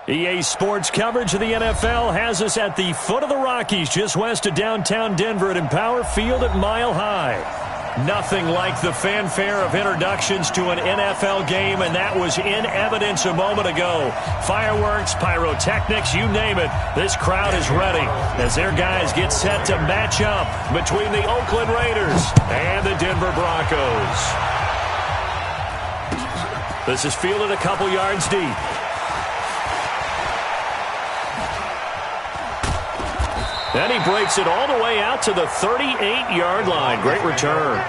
EA Sports coverage of the NFL has us at the foot of the Rockies, just west of downtown Denver at Empower Field at Mile High. Nothing like the fanfare of introductions to an NFL game, and that was in evidence a moment ago. Fireworks, pyrotechnics, you name it. This crowd is ready as their guys get set to match up between the Oakland Raiders and the Denver Broncos. This is fielded a couple yards deep. Then he breaks it all the way out to the 38-yard line. Great return.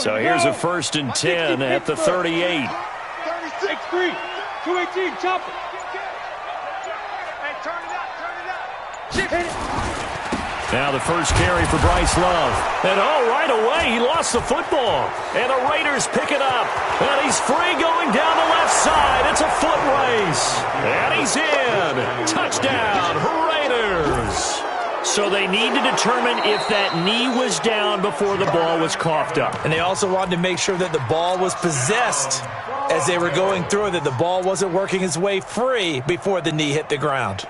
So here's a 1st and 10 at the 38. 36-3, 218, chop it. Hey, turn it up. Now the first carry for Bryce Love. And right away, he lost the football. And the Raiders pick it up. And he's free going down the left side. It's a foot race. And he's in. Touchdown, Raiders. So they need to determine if that knee was down before the ball was coughed up. And they also wanted to make sure that the ball was possessed as they were going through it, that the ball wasn't working its way free before the knee hit the ground.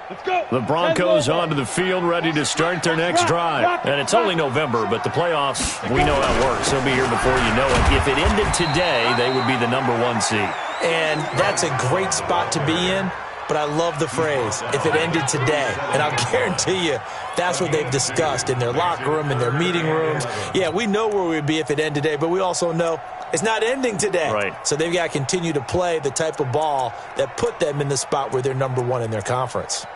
Let's go. The Broncos onto the field, ready to start their next drive. And it's only November, but the playoffs, we know how it works. They'll be here before you know it. If it ended today, they would be the #1 seed. And that's a great spot to be in, but I love the phrase, if it ended today. And I'll guarantee you, that's what they've discussed in their locker room, in their meeting rooms. Yeah, we know where we'd be if it ended today, but we also know it's not ending today. Right. So they've got to continue to play the type of ball that put them in the spot where they're #1 in their conference.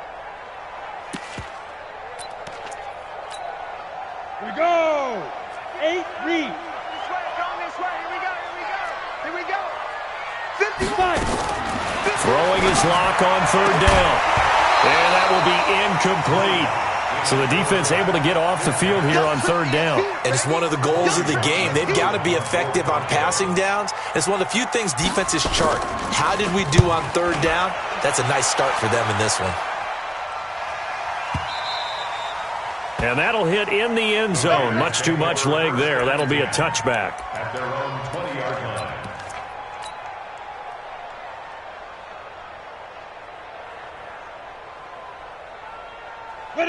Here we go. 8 read. Here we go. 55. Throwing his lock on 3rd down. And that will be incomplete. So the defense able to get off the field here on 3rd down. And it's one of the goals of the game. They've got to be effective on passing downs. It's one of the few things defenses chart. How did we do on 3rd down? That's a nice start for them in this one. And that'll hit in the end zone. Much too much leg there. That'll be a touchback. At their own 20-yard line.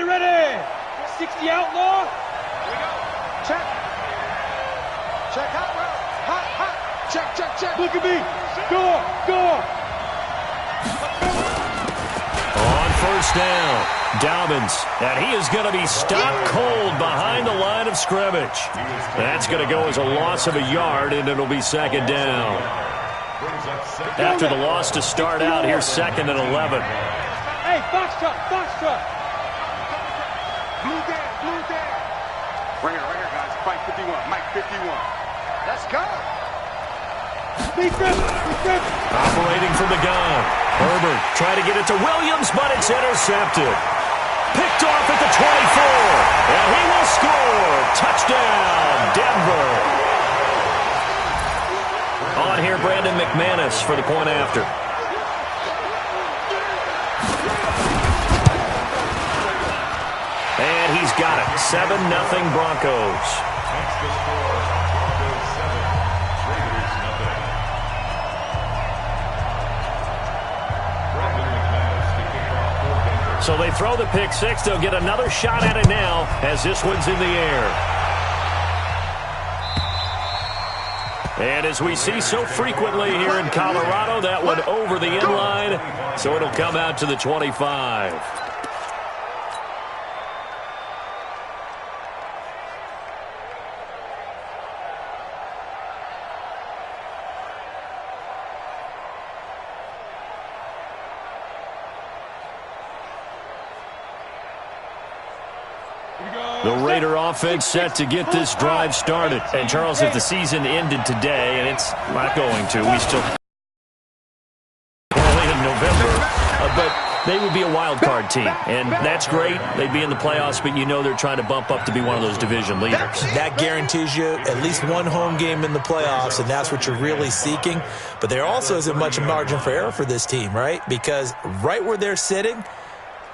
Ready. 60 outlaw. Here we go. Check. Check hot route. Hot. Check. Look at me. Go. On 1st down, Dobbins. And he is going to be stopped cold behind the line of scrimmage. That's going to go as a loss of a yard, and it'll be 2nd down. After the loss to start out, here's 2nd and 11. Hey, box truck. Blue down. Right here, guys. Mike 51. Let's go. Defense. Operating from the gun. Herbert trying to get it to Williams, but it's intercepted. Picked off at the 24. And he will score. Touchdown, Denver. On here, Brandon McManus for the point after. And he's got it. 7-0 Broncos. So they throw the pick six. They'll get another shot at it now as this one's in the air. And as we see so frequently here in Colorado, that one over the end line. So it'll come out to the 25. The Raider offense set to get this drive started. And, Charles, if the season ended today, and it's not going to, we still they would be a wild card team, and that's great. They'd be in the playoffs, but you know they're trying to bump up to be one of those division leaders. That guarantees you at least one home game in the playoffs, and that's what you're really seeking. But there also isn't much margin for error for this team, right? Because right where they're sitting,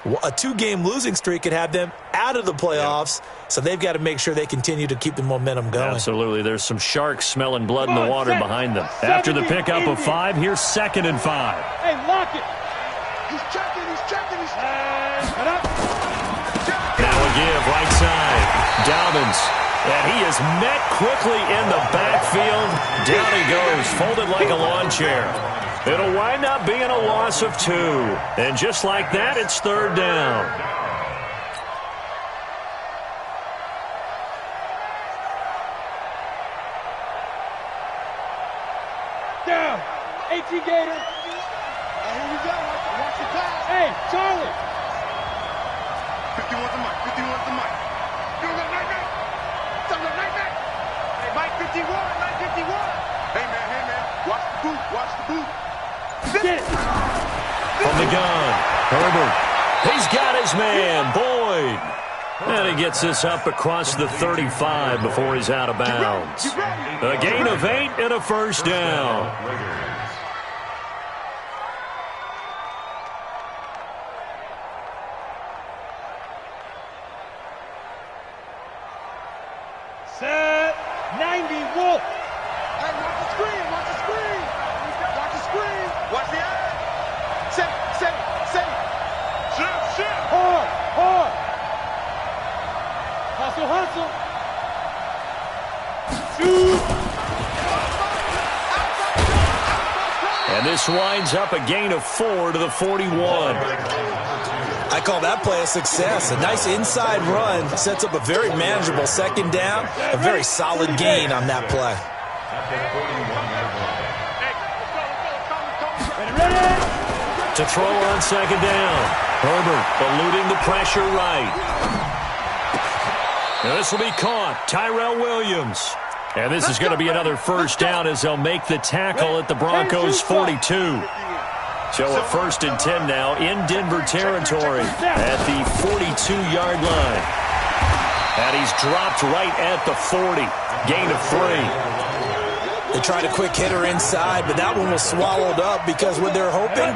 a 2-game losing streak could have them out of the playoffs, so they've got to make sure they continue to keep the momentum going. Absolutely. There's some sharks smelling blood in the water behind them. After the pickup of 5, here's 2nd and 5. Hey, lock it. He's checking. Now a give, right side. Dobbins. And he is met quickly in the backfield. Down he goes, folded like a lawn chair. It'll wind up being a loss of 2. And just like that, it's 3rd down. Down. 18 Gator. Here we go. Watch the pass. Hey, Charlie. 51's the mic. 51's the mic. You look like that. Something like that. Hey, Mike 51. Mike 51. Hey, man. Watch the boot. Watch the boot. Get it. From the gun, Herbert. He's got his man, Boyd. And he gets this up across the 35 before he's out of bounds. A gain of 8 and a 1st down. Set. 90 Wolf. Hey, watch the screen. Watch the screen. Watch the screen. Watch the eye. Set. Shift. Hard. Hustle. Shoot. And this winds up a gain of 4 to the 41. I call that play a success. A nice inside run sets up a very manageable 2nd down. A very solid gain on that play. To throw on 2nd down. Herbert eluding the pressure right. Now this will be caught. Tyrell Williams. And this is going to be another 1st down as they'll make the tackle at the Broncos' 42. So a 1st and 10 now in Denver territory at the 42-yard line. And he's dropped right at the 40. Gain of 3. They tried a quick hitter inside, but that one was swallowed up because what they're hoping,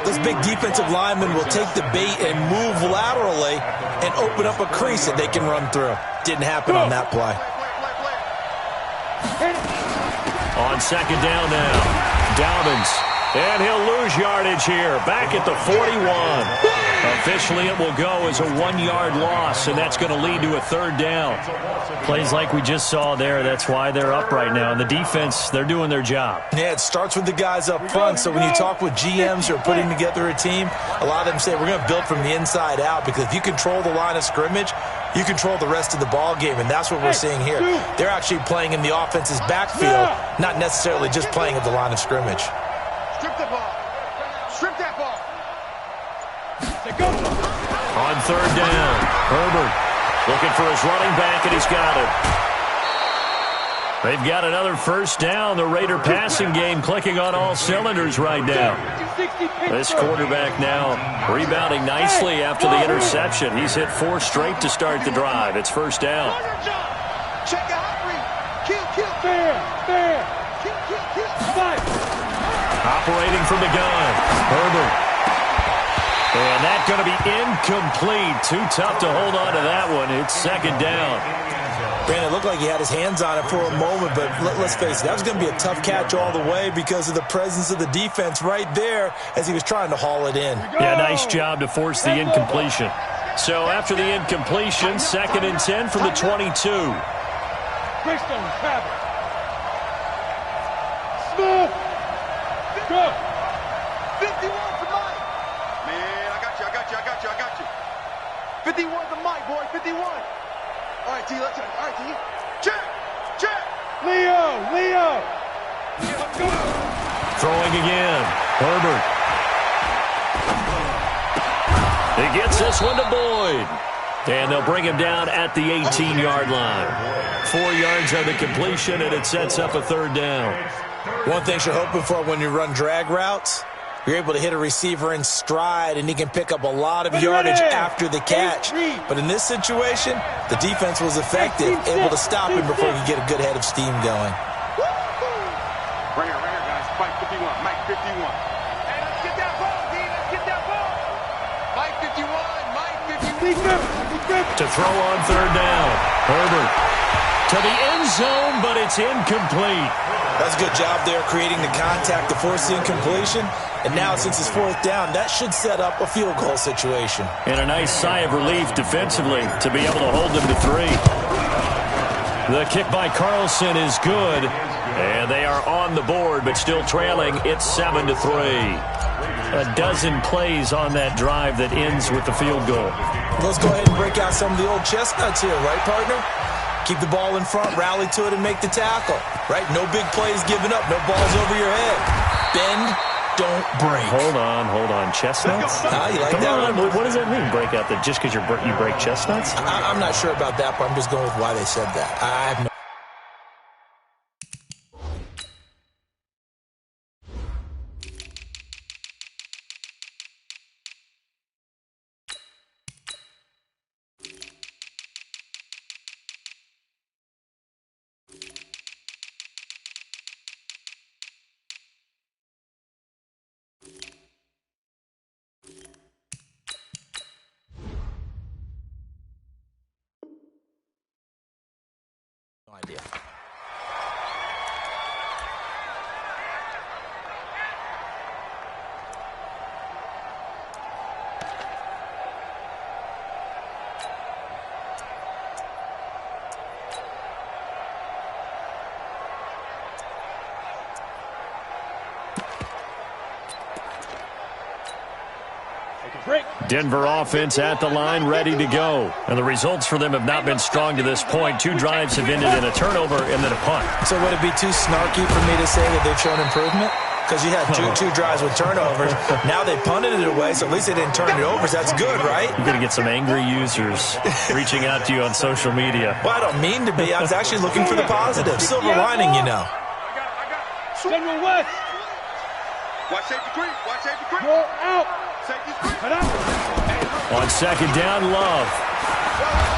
those big defensive linemen will take the bait and move laterally and open up a crease that they can run through. Didn't happen on that play. On 2nd down now, Dobbins. And he'll lose yardage here, back at the 41. Officially, it will go as a 1-yard loss, and that's going to lead to a 3rd down. Plays like we just saw there, that's why they're up right now. And the defense, they're doing their job. Yeah, it starts with the guys up front. So when you talk with GMs who are putting together a team, a lot of them say we're going to build from the inside out, because if you control the line of scrimmage, you control the rest of the ball game, and that's what we're seeing here. They're actually playing in the offense's backfield, not necessarily just playing at the line of scrimmage. Strip the ball. Strip that ball. On 3rd down, Herbert looking for his running back, and he's got it. They've got another 1st down. The Raider passing game clicking on all cylinders right now. This quarterback now rebounding nicely after the interception. He's hit 4 straight to start the drive. It's 1st down. Check out. Kill. Fair. Kill. Operating from the gun, Herbert. And that's going to be incomplete. Too tough to hold on to that one. It's 2nd down. Brandon, it looked like he had his hands on it for a moment, but let's face it, that was going to be a tough catch all the way because of the presence of the defense right there as he was trying to haul it in. Yeah, nice job to force the incompletion. So after the incompletion, 2nd and 10 from the 22. Greystone, travel. Smooth. Go. 51 to Mike. Man, I got you. 51 to Mike, boy. 51. All right, T, let's go. All right, T. Check. Leo. Throwing again. Herbert. He gets this one to Boyd. And they'll bring him down at the 18-yard line. 4 yards on the completion, and it sets up a 3rd down. One thing you're hoping for when you run drag routes, You're able to hit a receiver in stride, and he can pick up a lot of yardage after the catch. But in this situation, the defense was effective, able to stop him before he could get a good head of steam going. Right here, guys. Mike 51. Mike 51. Hey, let's get that ball, D. Let's get that ball. Mike 51. Mike 51. To throw on third down. Herbert to the end zone, but it's incomplete. That's a good job there creating the contact to force the incompletion. And now, since it's fourth down, that should set up a field goal situation. And a nice sigh of relief defensively to be able to hold them to 3. The kick by Carlson is good. And they are on the board, but still trailing. It's 7-3. A dozen plays on that drive that ends with the field goal. Let's go ahead and break out some of the old chestnuts here, right, partner? Keep the ball in front, rally to it, and make the tackle, right? No big plays given up, no balls over your head. Bend, don't break. Hold on. Chestnuts? You like Come that on. one? What does that mean, break out? That just because you break chestnuts? I'm not sure about that, but I'm just going with why they said that. I have no... idea. Denver offense at the line, ready to go. And the results for them have not been strong to this point. 2 drives have ended in a turnover and then a punt. So would it be too snarky for me to say that they've shown improvement? Because you had two drives with turnovers. Now they punted it away, so at least they didn't turn it over. So that's good, right? You're going to get some angry users reaching out to you on social media. Well, I don't mean to be. I was actually looking for the positive. Silver lining, you know. General West. Watch safety creep. Watch safety creep. Go out. Safety creep. Cut out. On second down, Love.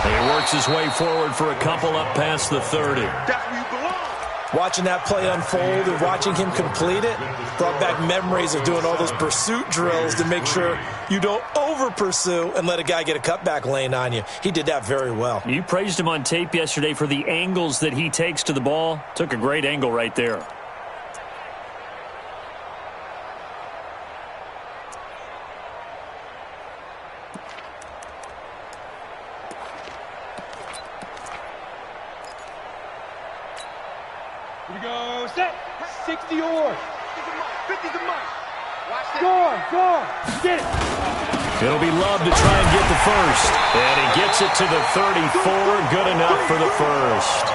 He works his way forward for a couple up past the 30. That's where you belong. Watching that play unfold and watching him complete it brought back memories of doing all those pursuit drills to make sure you don't over-pursue and let a guy get a cutback lane on you. He did that very well. You praised him on tape yesterday for the angles that he takes to the ball. Took a great angle right there. Here we go. Set. 60 yours. 50 the mic. Score. Get it. It'll be Love to try and get the first. And he gets it to the 34. Good enough for the first.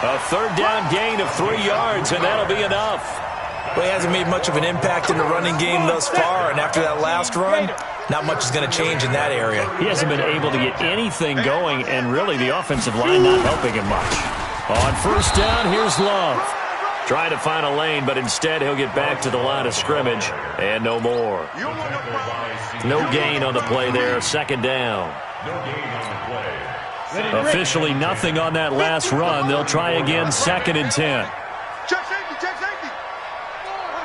A third down gain of 3 yards, and that'll be enough. Well, he hasn't made much of an impact in the running game thus far, and after that last run, not much is going to change in that area. He hasn't been able to get anything going, and really the offensive line not helping him much. On first down, here's Love. Trying to find a lane, but instead he'll get back to the line of scrimmage, and no more. No gain on the play there, second down. Officially nothing on that last run. They'll try again, second and 10. Check safety.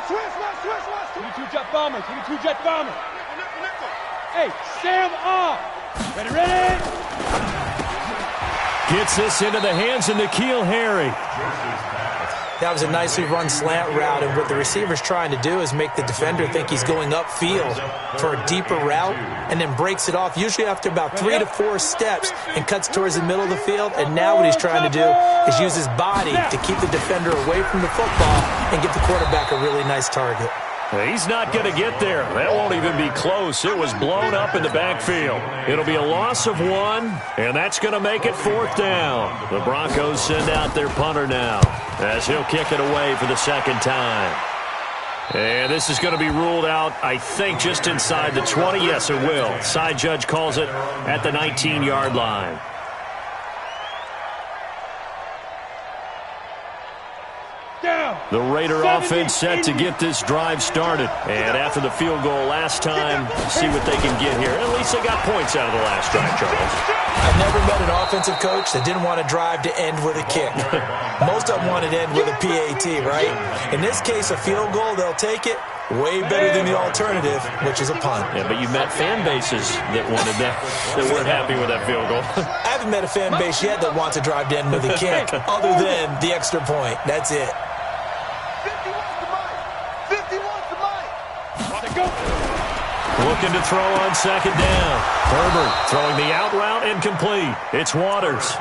Switch. 22 jet bombers. Hey, Sam off. Ready. Gets this into the hands of N'Keal Harry. That was a nicely run slant route, and what the receiver's trying to do is make the defender think he's going upfield for a deeper route and then breaks it off, usually after about 3 to 4 steps, and cuts towards the middle of the field. And now what he's trying to do is use his body to keep the defender away from the football and get the quarterback a really nice target. He's not going to get there. That won't even be close. It was blown up in the backfield. It'll be a loss of 1, and that's going to make it fourth down. The Broncos send out their punter now as he'll kick it away for the second time. And this is going to be ruled out, I think, just inside the 20. Yes, it will. Side judge calls it at the 19-yard line. The Raider offense set to get this drive started. And after the field goal last time, see what they can get here. At least they got points out of the last drive, Charles. I've never met an offensive coach that didn't want a drive to end with a kick. Most of them wanted to end with a PAT, right? In this case, a field goal, they'll take it. Way better than the alternative, which is a punt. Yeah, but you met fan bases that wanted that weren't happy with that field goal. I haven't met a fan base yet that wants a drive to end with a kick, other than the extra point. That's it. 51's the mic. 51's the mic. Want to go? Looking to throw on second down. Herbert throwing the out route incomplete. It's Waters.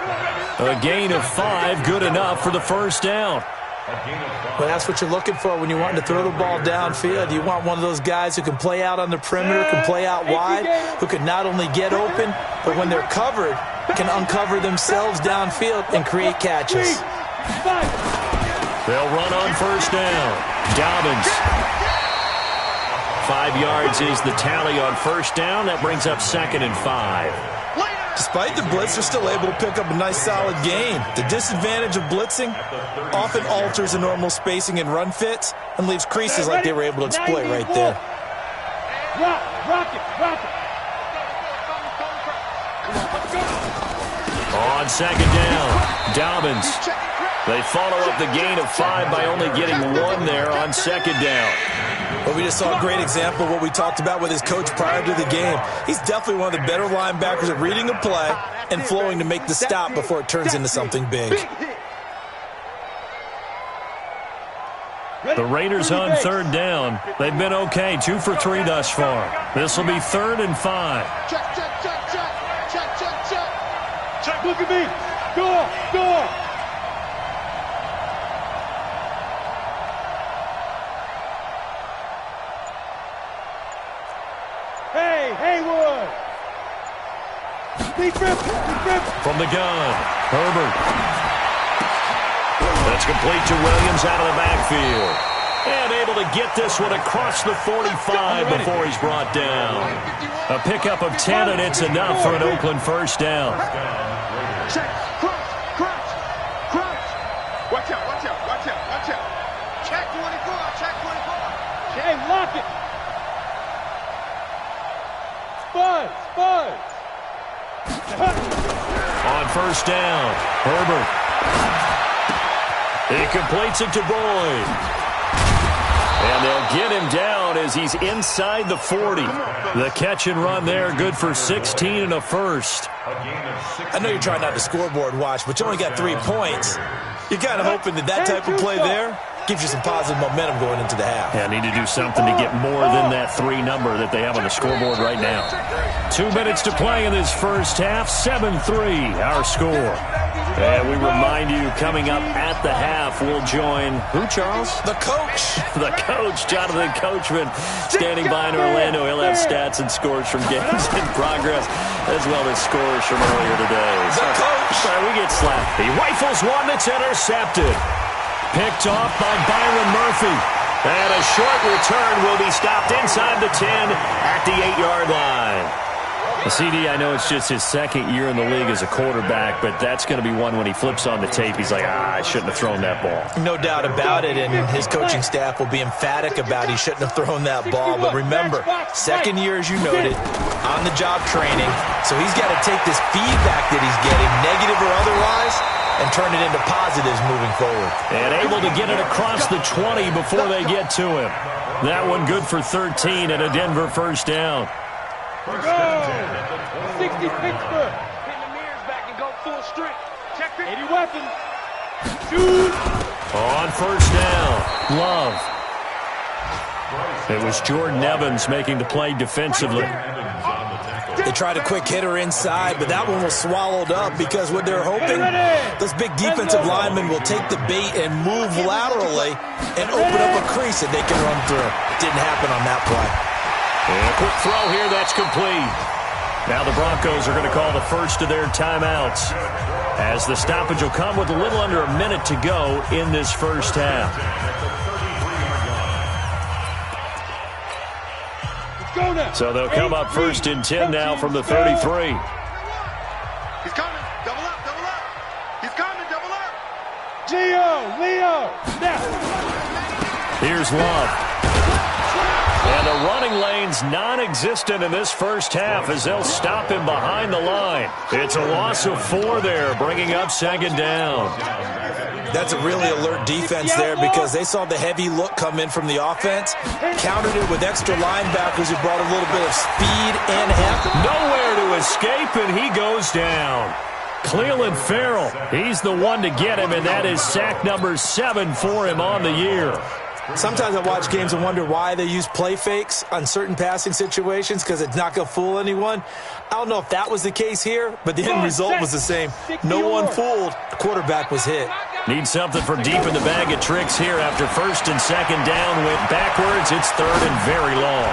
A gain of 5, good enough for the first down. Well, that's what you're looking for when you want to throw the ball downfield. You want one of those guys who can play out on the perimeter, can play out wide, who can not only get open, but when they're covered, can uncover themselves downfield and create catches. They'll run on first down. Dobbins. 5 yards is the tally on first down. That brings up 2nd and 5. Despite the blitz, they're still able to pick up a nice, solid gain. The disadvantage of blitzing often alters the normal spacing and run fits and leaves creases like they were able to exploit right there. Rock it. On second down, Dobbins. They follow up the gain of 5 by only getting 1 there on second down. Well, we just saw a great example of what we talked about with his coach prior to the game. He's definitely one of the better linebackers at reading a play and flowing to make the stop before it turns into something big. The Raiders on third down. They've been okay, 2 for 3 thus far. This will be 3rd and 5. Check. Look at me. Door. Haywood! Deep rip! From the gun, Herbert. That's complete to Williams out of the backfield. And able to get this one across the 45 before he's brought down. A pickup of 10, and it's enough for an Oakland first down. Check! Crouch! Watch out! Check 24! Hey, lock it! Spud! On first down, Herbert. He completes it to Boyd. And they'll get him down as he's inside the 40. The catch and run there, good for 16 and a first. I know you're trying not to scoreboard watch, but you only got 3 points. You're kind of hoping that type of play there gives you some positive momentum going into the half. Yeah, need to do something to get more than that 3 number that they have on the scoreboard right now. 2 minutes to play in this first half, 7-3 our score. And we remind you, coming up at the half, we'll join, who, Charles? The coach. The coach, Jonathan Coachman, standing by in Orlando. He'll have stats and scores from games in progress, as well as scores from earlier today. The coach. Sorry, we get slapped. He rifles one that's intercepted. Picked off by Byron Murphy. And a short return will be stopped inside the 10 at the 8-yard line. CD, I know it's just his 2nd year in the league as a quarterback, but that's going to be one when he flips on the tape. He's like, I shouldn't have thrown that ball. No doubt about it, and his coaching staff will be emphatic about he shouldn't have thrown that ball. But remember, 2nd year, as you noted, on-the-job training, so he's got to take this feedback that he's getting, negative or otherwise, and turn it into positives moving forward. And able to get it across the 20 before they get to him. That one good for 13 and a Denver first down. 60 Pittsburgh. Pin the mirrors back and go full strength. Check it. 80 weapons. Shoot. On first down, Love. It was Jordan Evans making the play defensively. They tried a quick hitter inside, but that one was swallowed up because what they're hoping, those big defensive linemen will take the bait and move laterally and open up a crease that they can run through. Didn't happen on that play. And a quick throw here, that's complete. Now the Broncos are going to call the first of their timeouts, as the stoppage will come with a little under a minute to go in this first half. So they'll come up 1st and 10 now from the 33. He's coming. Double up. He's coming. Double up. Leo. Now. Here's Love. And the running lane's non-existent in this first half as they'll stop him behind the line. It's a loss of 4 there, bringing up second down. That's a really alert defense there because they saw the heavy look come in from the offense, countered it with extra linebackers who brought a little bit of speed and heft. Nowhere to escape, and he goes down. Cleveland Farrell, he's the one to get him, and that is sack number 7 for him on the year. Sometimes I watch games and wonder why they use play fakes on certain passing situations because it's not going to fool anyone. I don't know if that was the case here, but the end result was the same. No one fooled. The quarterback was hit. Need something from deep in the bag of tricks here after first and second down. Went backwards. It's third and very long.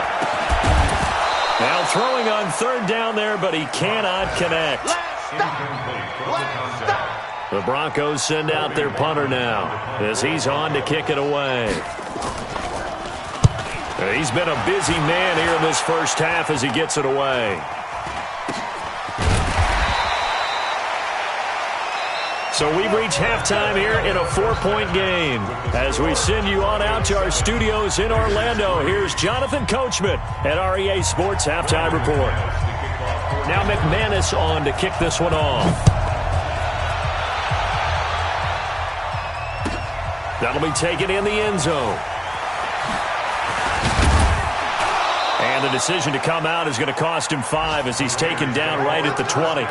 Now throwing on third down there, but he cannot connect. The Broncos send out their punter now as he's on to kick it away. He's been a busy man here in this first half as he gets it away. So we've reached halftime here in a 4-point game. As we send you on out to our studios in Orlando, here's Jonathan Coachman at our EA Sports Halftime Report. Now McManus on to kick this one off. That'll be taken in the end zone. And the decision to come out is going to cost him 5 as he's taken down right at the 20.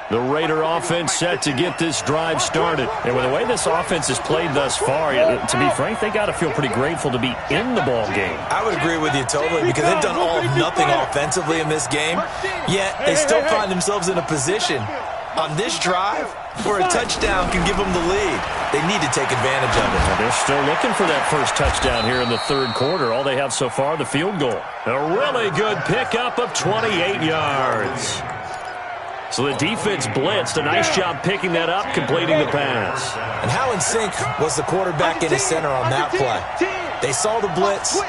The Raider offense set to get this drive started. And with the way this offense has played thus far, to be frank, they got to feel pretty grateful to be in the ball game. I would agree with you totally because they've done all of nothing offensively in this game, yet they still find themselves in a position on this drive where a touchdown can give them the lead. They need to take advantage of it. They're still looking for that first touchdown here in the third quarter. All they have so far, the field goal. A really good pickup of 28 yards. So the defense blitzed. A nice job picking that up, completing the pass. And how in sync was the quarterback and his center on that play? They saw the blitz,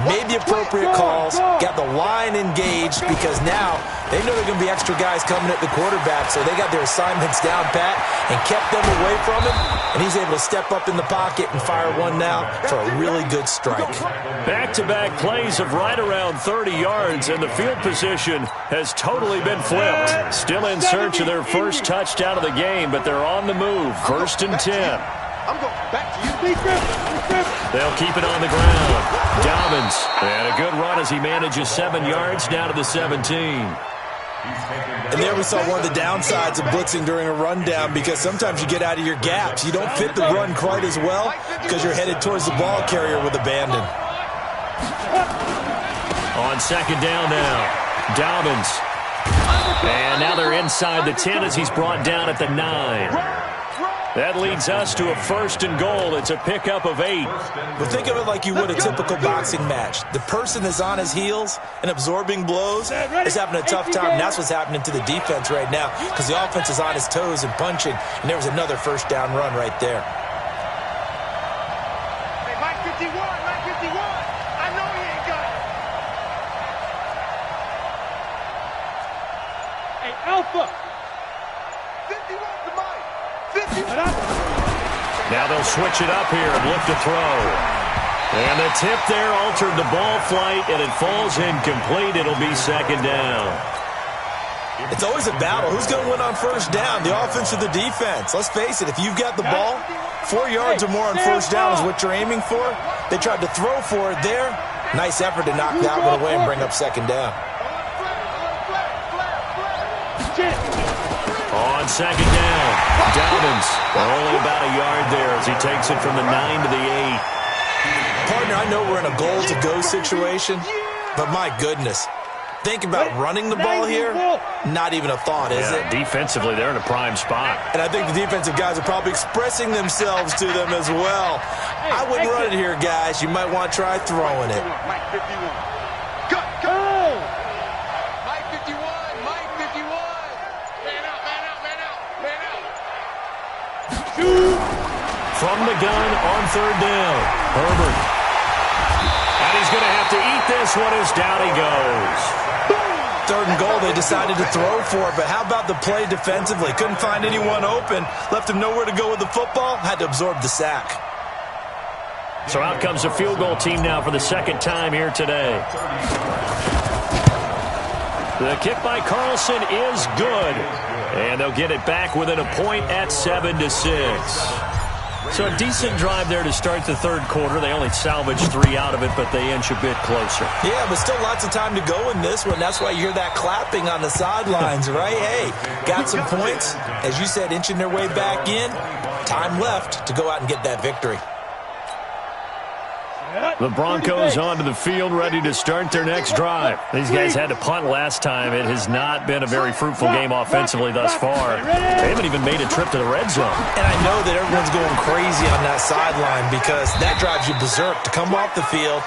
made the appropriate calls, got the line engaged because now they know there are going to be extra guys coming at the quarterback, so they got their assignments down pat and kept them away from him, and he's able to step up in the pocket and fire one now for a really good strike. Back-to-back plays of right around 30 yards, and the field position has totally been flipped. Still in search of their first touchdown of the game, but they're on the move. First and 10. I'm going back to you. They'll keep it on the ground. Dobbins, and a good run as he manages 7 yards down to the 17. And there we saw one of the downsides of blitzing during a rundown because sometimes you get out of your gaps. You don't fit the run quite as well because you're headed towards the ball carrier with abandon. On second down now, Dobbins. And now they're inside the 10 as he's brought down at the 9. That leads us to a first and goal. It's a pickup of 8. But think of it like you would a typical boxing match. The person that's on his heels and absorbing blows is having a tough time. And that's what's happening to the defense right now because the offense is on his toes and punching. And there was another first down run right there. Hey, Mike 51, Mike 51. I know he ain't got it. Hey, Alpha. 51 to Mike. 51. Now they'll switch it up here and look to throw. And the tip there altered the ball flight, and it falls incomplete. It'll be second down. It's always a battle. Who's going to win on first down, the offense or the defense? Let's face it, if you've got the ball, 4 yards or more on first down is what you're aiming for. They tried to throw for it there. Nice effort to knock that one away and bring up second down. On second down, Dobbins only about a yard there as he takes it from the 9 to the 8. Partner, I know we're in a goal-to-go situation, but my goodness, think about running the ball here. Not even a thought, is it? Defensively, they're in a prime spot. And I think the defensive guys are probably expressing themselves to them as well. I wouldn't run it here, guys. You might want to try throwing it. Mike 51. Go. Mike 51. Mike 51. Man out, man out, man out, man out. From the gun on third down, Herbert. And he's going to have to eat this one as down he goes. 3rd and goal, they decided to throw for it. But how about the play defensively? Couldn't find anyone open. Left him nowhere to go with the football. Had to absorb the sack. So out comes a field goal team now for the 2nd time here today. The kick by Carlson is good. And they'll get it back within a point at 7-6. So a decent drive there to start the 3rd quarter. They only salvaged 3 out of it, but they inch a bit closer. Yeah, but still lots of time to go in this one. That's why you hear that clapping on the sidelines, right? Hey, got some points. As you said, inching their way back in. Time left to go out and get that victory. The Broncos onto the field, ready to start their next drive. These guys had to punt last time. It has not been a very fruitful game offensively thus far. They haven't even made a trip to the red zone. And I know that everyone's going crazy on that sideline because that drives you berserk to come off the field,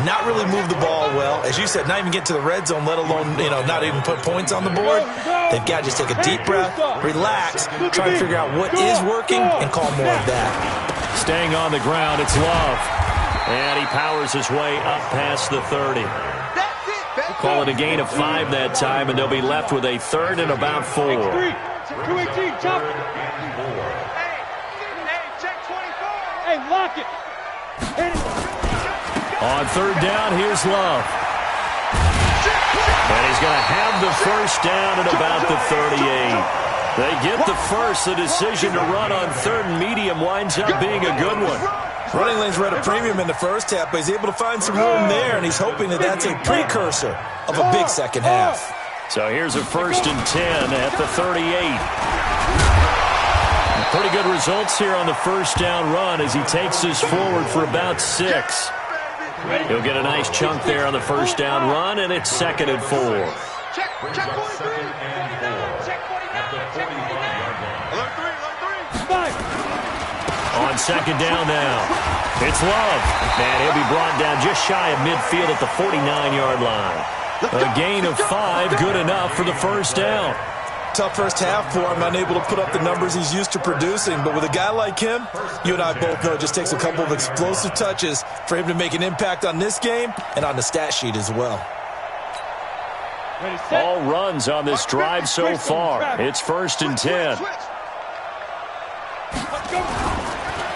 not really move the ball well. As you said, not even get to the red zone, let alone, not even put points on the board. They've got to just take a deep breath, relax, try and figure out what is working, and call more of that. Staying on the ground, it's Love. And he powers his way up past the 30. Call it a gain of 5 that time, and they'll be left with a 3rd and about 4. 218, chop. Hey, check 24. Hey, lock it. On 3rd down, here's Love. And he's going to have the 1st down at about the 38. They get the first. The decision to run on 3rd and medium winds up being a good one. Running lanes were at a premium in the first half, but he's able to find some room there, and he's hoping that that's a precursor of a big second half. So here's a 1st and 10 at the 38. Pretty good results here on the 1st down run as he takes this forward for about 6. He'll get a nice chunk there on the 1st down run, and it's 2nd and 4. Check 43. Check 49. Check 49. On 2nd down now, it's Love. And he'll be brought down just shy of midfield at the 49-yard line. A gain of 5, good enough for the 1st down. Tough first half for him, unable to put up the numbers he's used to producing. But with a guy like him, you and I both know it just takes a couple of explosive touches for him to make an impact on this game and on the stat sheet as well. All runs on this drive so far. It's 1st and 10.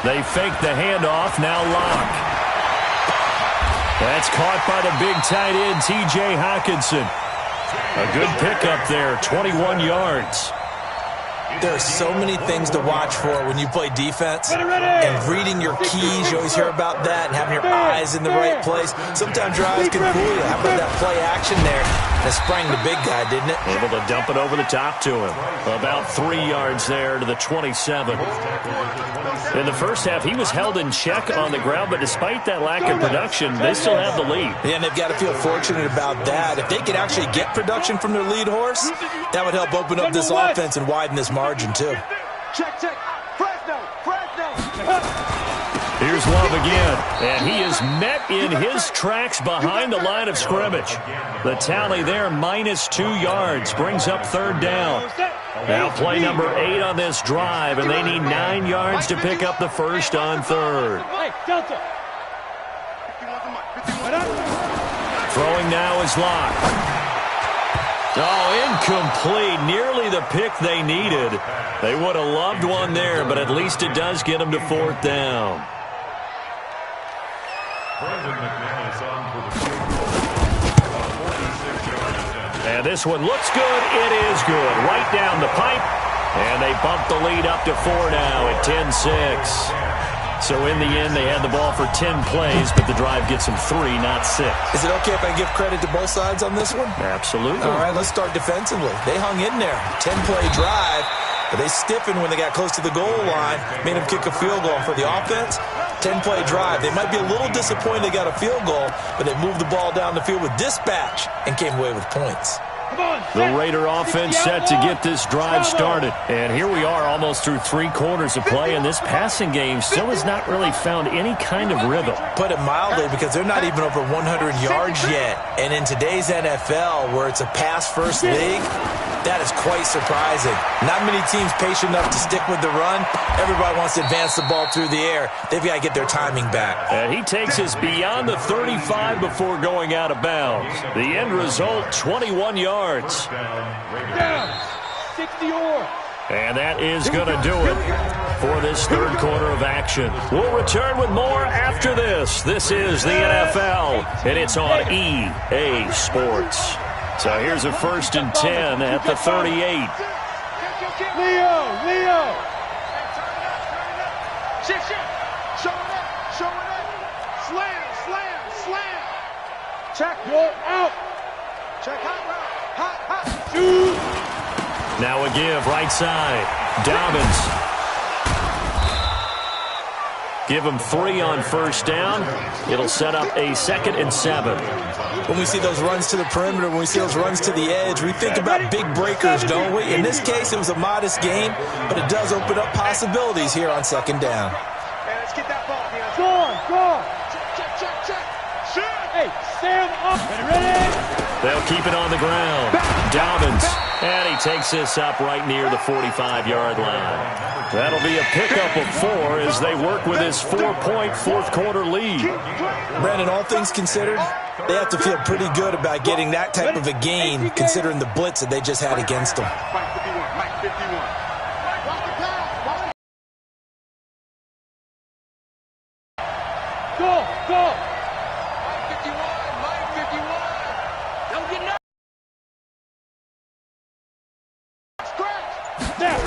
They fake the handoff, now Locke. That's caught by the big tight end, T.J. Hockenson. A good pickup there, 21 yards. There are so many things to watch for when you play defense. And reading your keys, you always hear about that, and having your eyes in the right place. Sometimes your eyes can fool you. How about that play action there? That sprang the big guy, didn't it? Able to dump it over the top to him. About 3 yards there to the 27. In the first half, he was held in check on the ground, but despite that lack of production, they still have the lead. Yeah, and they've got to feel fortunate about that. If they could actually get production from their lead horse, that would help open up this offense and widen this margin, too. Check. Fresno. Here's Love again, and he is met in his tracks behind the line of scrimmage. The tally there, -2 yards, brings up 3rd down. Now play number 8 on this drive, and they need 9 yards to pick up the first on 3rd. Throwing now is Locke. Oh, incomplete. Nearly the pick they needed. They would have loved one there, but at least it does get them to 4th down. And this one looks good. It is good. Right down the pipe. And they bump the lead up to 4 now at 10-6. So in the end, they had the ball for 10 plays, but the drive gets them 3, not 6. Is it okay if I give credit to both sides on this one? Absolutely. All right, let's start defensively. They hung in there. 10-play drive, but they stiffened when they got close to the goal line, made them kick a field goal. For the offense, 10-play drive. They might be a little disappointed they got a field goal, but they moved the ball down the field with dispatch and came away with points. The Raider offense set to get this drive started. And here we are almost through 3 quarters of play, and this passing game still has not really found any kind of rhythm. Put it mildly, because they're not even over 100 yards yet. And in today's NFL, where it's a pass-first league, That is quite surprising. Not many teams patient enough to stick with the run. Everybody wants to advance the ball through the air. They've got to get their timing back. And he takes us beyond the 35 before going out of bounds. The end result, 21 yards. Down. 60 or. And that is going to do it for this third quarter of action. We'll return with more after this. This is the NFL, and it's on EA Sports. So here's a 1st and 10 at the 38. Leo. Shift. Showing up. Slam. Check, roll out. Check, hot. Shoot. Now a give, right side. Dobbins. Give him 3 on 1st down. It'll set up a 2nd and 7. When we see those runs to the perimeter, when we see those runs to the edge, we think about big breakers, don't we? In this case, it was a modest gain, but it does open up possibilities here on 2nd down. Hey, let's get that ball. Go. Check. Shoot. Hey, stand up. Ready? They'll keep it on the ground. Dobbins. And he takes this up right near the 45-yard line. That'll be a pickup of 4 as they work with his 4-point fourth-quarter lead. Brandon, all things considered, they have to feel pretty good about getting that type of a gain, considering the blitz that they just had against them. Mike 51. Go. Mike 51. Don't get no. Snap.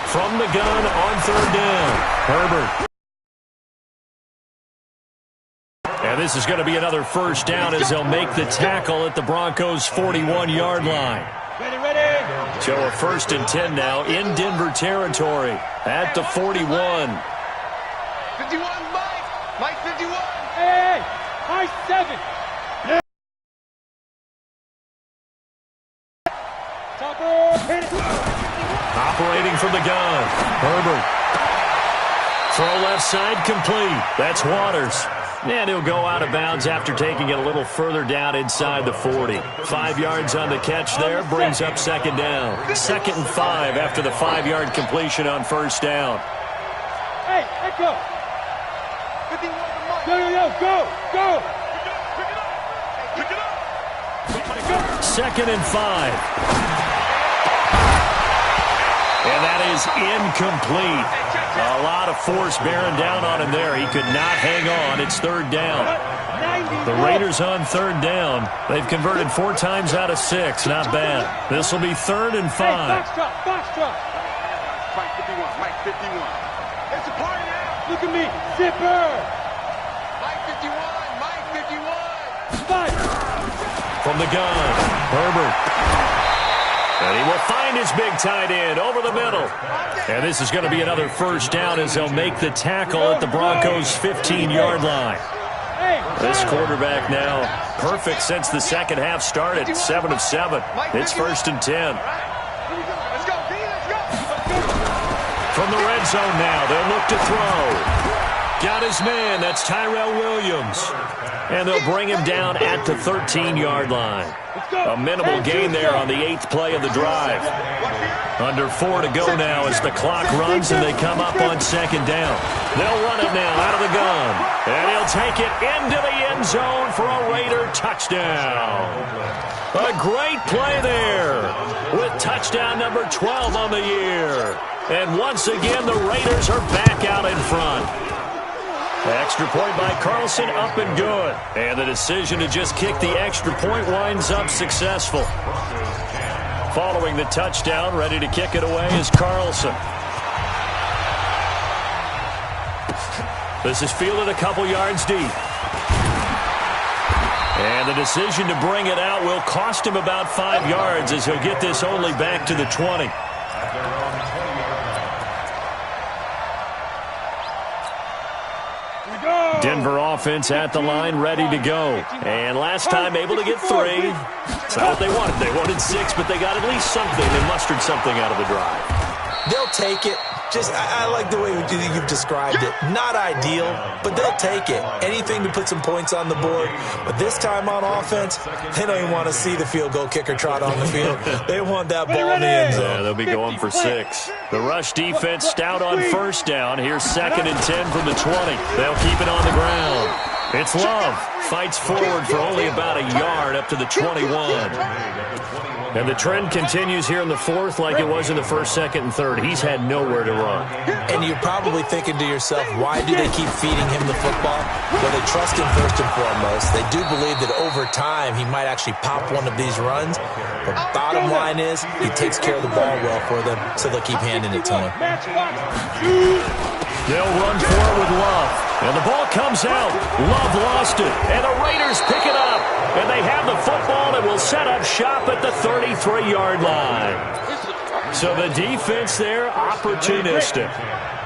From the gun on 3rd down, Herbert. And this is going to be another 1st down as they'll make the tackle at the Broncos' 41-yard line. Ready. So a 1st and 10 now in Denver territory at the 41. 51, Mike 51. Hey, high 7. Topper, hit it. Operating from the gun, Herbert. Throw left side complete. That's Waters. And he'll go out of bounds after taking it a little further down inside the 40. 5 yards on the catch there, brings up 2nd down. 2nd and 5 after the 5-yard completion on 1st down. Hey, go. 51 to Mike. Go. Pick it up. 2nd and 5. And that is incomplete. A lot of force bearing down on him there. He could not hang on. It's 3rd down. The Raiders on 3rd down. They've converted 4 times out of 6. Not bad. This will be 3rd and 5. Box truck. Mike 51. It's a party now. Look at me. Zipper. Mike 51. Fight. From the gun, Herbert. And he will find his big tight end over the middle. And this is going to be another 1st down as they'll make the tackle at the Broncos' 15-yard line. This quarterback now perfect since the second half started. 7 of 7. It's 1st and 10. Let's go. From the red zone now, they'll look to throw. Got his man. That's Tyrell Williams. And they'll bring him down at the 13-yard line. A minimal gain there on the 8th play of the drive. Under 4 to go now as the clock runs and they come up on 2nd down. They'll run it now out of the gun. And he'll take it into the end zone for a Raider touchdown. A great play there with touchdown number 12 on the year. And once again, the Raiders are back out in front. Extra point by Carlson, up and good. And the decision to just kick the extra point winds up successful. Following the touchdown, ready to kick it away is Carlson. This is fielded a couple yards deep. And the decision to bring it out will cost him about 5 yards as he'll get this only back to the 20. Denver offense at the line, ready to go. And last time able to get 3. It's not what they wanted. They wanted 6, but they got at least something. They mustered something out of the drive. They'll take it. I like the way you've described it. Not ideal, but they'll take it. Anything to put some points on the board. But this time on offense, they don't even want to see the field goal kicker trot on the field. They want that ball in the end zone. Yeah, they'll be going for 6. The rush defense stout on first down. Here's 2nd and 10 from the 20. They'll keep it on the ground. It's Love. Fights forward for only about a yard up to the 21. And the trend continues here in the 4th like it was in the 1st, 2nd, and 3rd. He's had nowhere to run. And you're probably thinking to yourself, why do they keep feeding him the football? Well, they trust him first and foremost. They do believe that over time he might actually pop one of these runs. But bottom line is he takes care of the ball well for them, so they'll keep handing it to him. They'll run for it with Love. And the ball comes out. Love lost it. And the Raiders pick it up. And they have the football and will set up shop at the 33-yard line. So the defense there, opportunistic.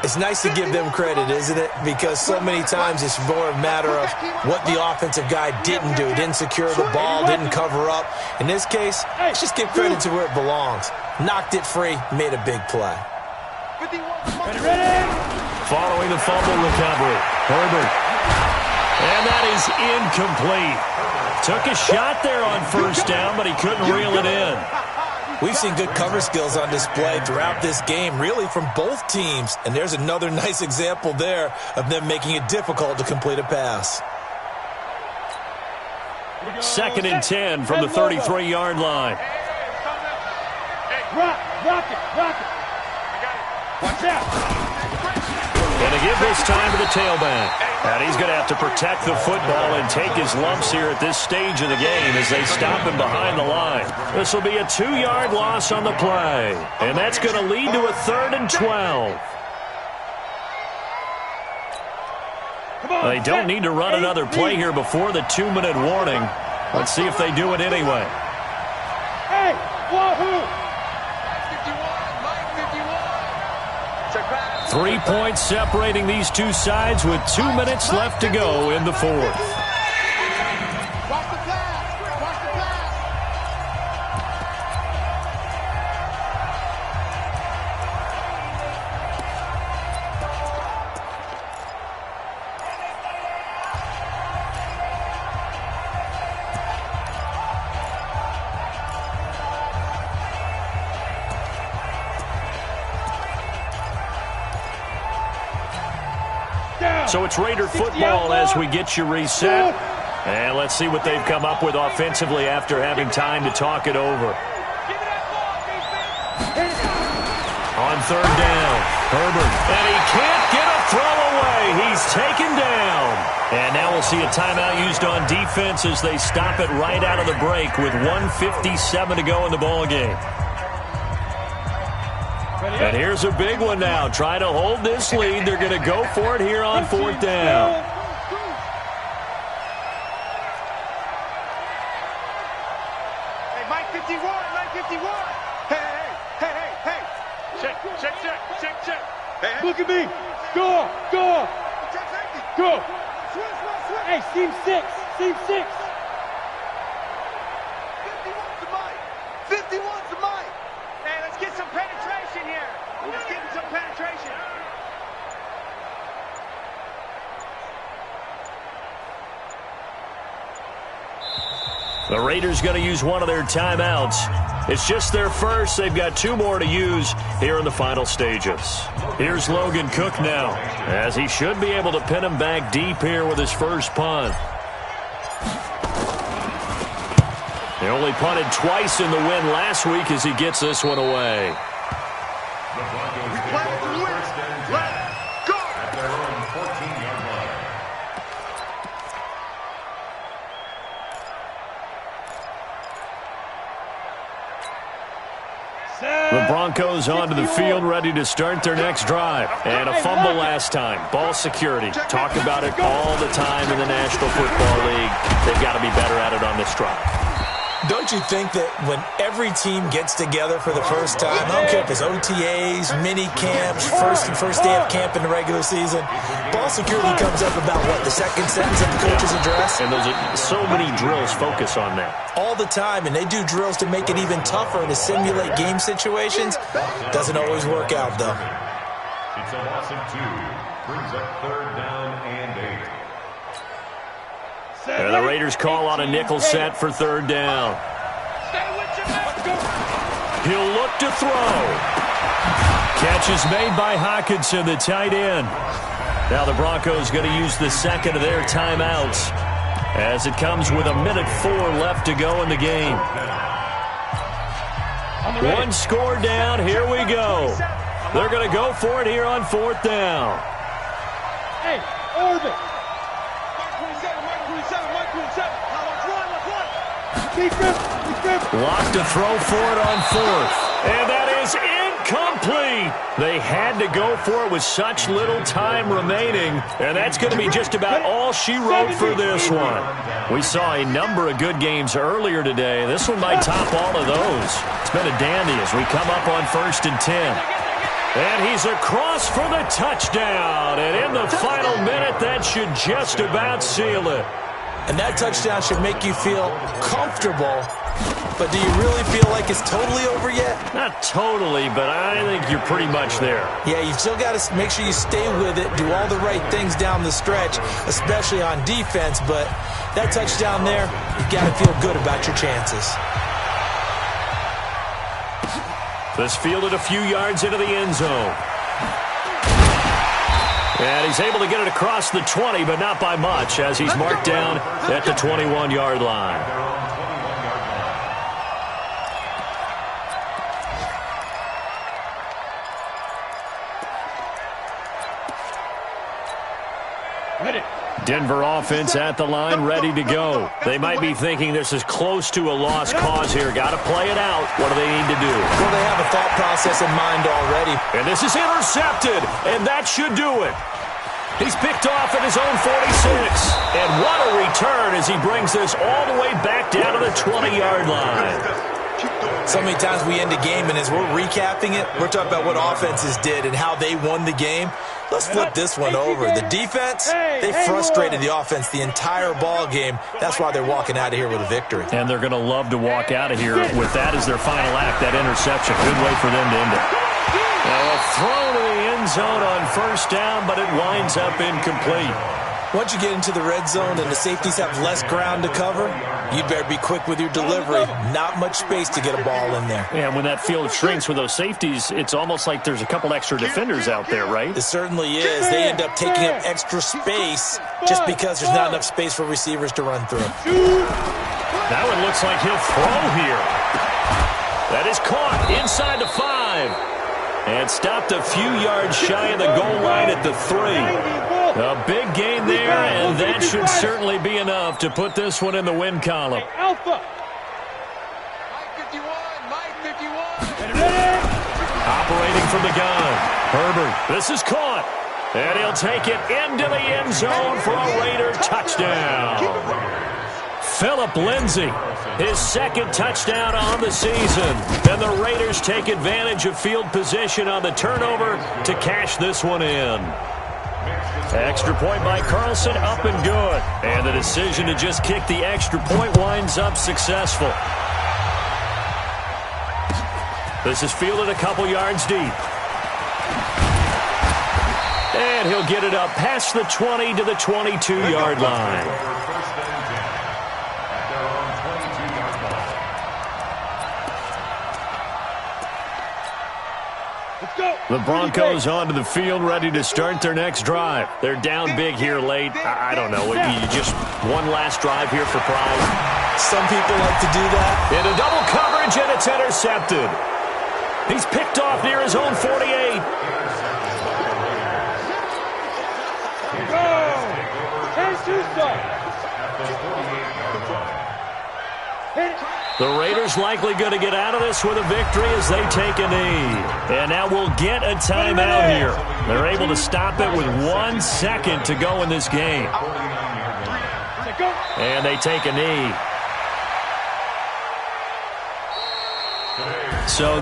It's nice to give them credit, isn't it? Because so many times it's more a matter of what the offensive guy didn't do. Didn't secure the ball, didn't cover up. In this case, let's just give credit to where it belongs. Knocked it free, made a big play. Following the fumble recovery, Herbert. And that is incomplete. Took a shot there on first down, but he couldn't reel it in. We've seen good cover skills on display throughout this game, really from both teams. And there's another nice example there of them making it difficult to complete a pass. 2nd and 10 from the 33-yard line. Rock it. Watch out. And to give this time to the tailback. And he's going to have to protect the football and take his lumps here at this stage of the game as they stop him behind the line. This will be a 2-yard loss on the play. And that's going to lead to a 3rd and 12. They don't need to run another play here before the 2-minute warning. Let's see if they do it anyway. Hey, wahoo! 3 points separating these two sides with 2 minutes left to go in the 4th. So it's Raider football as we get you reset. And let's see what they've come up with offensively after having time to talk it over. On 3rd down, Herbert. And he can't get a throw away. He's taken down. And now we'll see a timeout used on defense as they stop it right out of the break with 1:57 to go in the ballgame. And here's a big one now. Trying to hold this lead. They're going to go for it here on 4th down. Hey, Mike 51, Mike 51. Hey. Check. Hey. Look at me. Go. Check safety. Go. Switch. Hey, seam 6. 51 to Mike. 51 to Mike. Hey, let's get some penetration here. Let's get some penetration. The Raiders going to use one of their timeouts. It's just their first. They've got 2 more to use here in the final stages. Here's Logan Cook now, as he should be able to pin him back deep here with his first punt. He only punted twice in the win last week as he gets this one away. The Broncos get first and 10 at their own 14-yard line. The Broncos onto the field, ready to start their next drive. And a fumble last time. Ball security. Talk about it all the time in the National Football League. They've got to be better at it on this drive. Don't you think that when every team gets together for the first time, I don't care if it's OTAs, mini camps, first day of camp in the regular season, ball security comes up about, what, the second sentence of the coach's address? And there's so many drills focus on that. All the time, and they do drills to make it even tougher to simulate game situations. Doesn't always work out, though. It's a loss of 2. Brings up 3rd down and 8. And the Raiders call on a nickel set for 3rd down. He'll look to throw. Catch is made by Hockenson, the tight end. Now the Broncos going to use the second of their timeouts as it comes with 1:04 left to go in the game. 1 score down. Here we go. They're going to go for it here on 4th down. Hey, Orbit. Locked to throw for it on 4th. And that is incomplete. They had to go for it with such little time remaining. And that's going to be just about all she wrote for this one. We saw a number of good games earlier today. This one might top all of those. It's been a dandy as we come up on 1st and 10. And he's across for the touchdown. And in the final minute, that should just about seal it. And that touchdown should make you feel comfortable. But do you really feel like it's totally over yet? Not totally, but I think you're pretty much there. Yeah, you've still got to make sure you stay with it, do all the right things down the stretch, especially on defense. But that touchdown there, you've got to feel good about your chances. This fielded a few yards into the end zone. And he's able to get it across the 20, but not by much, as he's marked down at the 21-yard line. Denver offense at the line, ready to go. They might be thinking this is close to a lost cause here. Got to play it out. What do they need to do? Well, they have a thought process in mind already. And this is intercepted, and that should do it. He's picked off at his own 46. And what a return as he brings this all the way back down to the 20-yard line. So many times we end a game, and as we're recapping it, we're talking about what offenses did and how they won the game. Let's flip this one over. The defense, they frustrated the offense the entire ball game. That's why they're walking out of here with a victory. And they're going to love to walk out of here with that as their final act, that interception. Good way for them to end it. Now a throw to the end zone on 1st down, but it winds up incomplete. Once you get into the red zone and the safeties have less ground to cover, you better be quick with your delivery. Not much space to get a ball in there. Yeah, when that field shrinks with those safeties, it's almost like there's a couple extra defenders out there, right? It certainly is. They end up taking up extra space just because there's not enough space for receivers to run through. Now it looks like he'll throw here. That is caught inside the 5. And stopped a few yards shy of the goal line at the 3. A big gain there, and that should certainly be enough to put this one in the win column. Alpha. Mike 51. Operating from the gun. Herbert, this is caught. And he'll take it into the end zone for a Raider touchdown. Phillip Lindsay, his 2nd touchdown on the season. And the Raiders take advantage of field position on the turnover to cash this one in. Extra point by Carlson, up and good. And the decision to just kick the extra point winds up successful. This is fielded a couple yards deep. And he'll get it up past the 20 to the 22-yard line. The Broncos onto the field, ready to start their next drive. They're down big here late. I don't know. You just one last drive here for pride. Some people like to do that. Into double coverage, and it's intercepted. He's picked off near his own 48. The Raiders likely going to get out of this with a victory as they take a knee. And now we'll get a timeout here. They're able to stop it with 1 second to go in this game. And they take a knee. So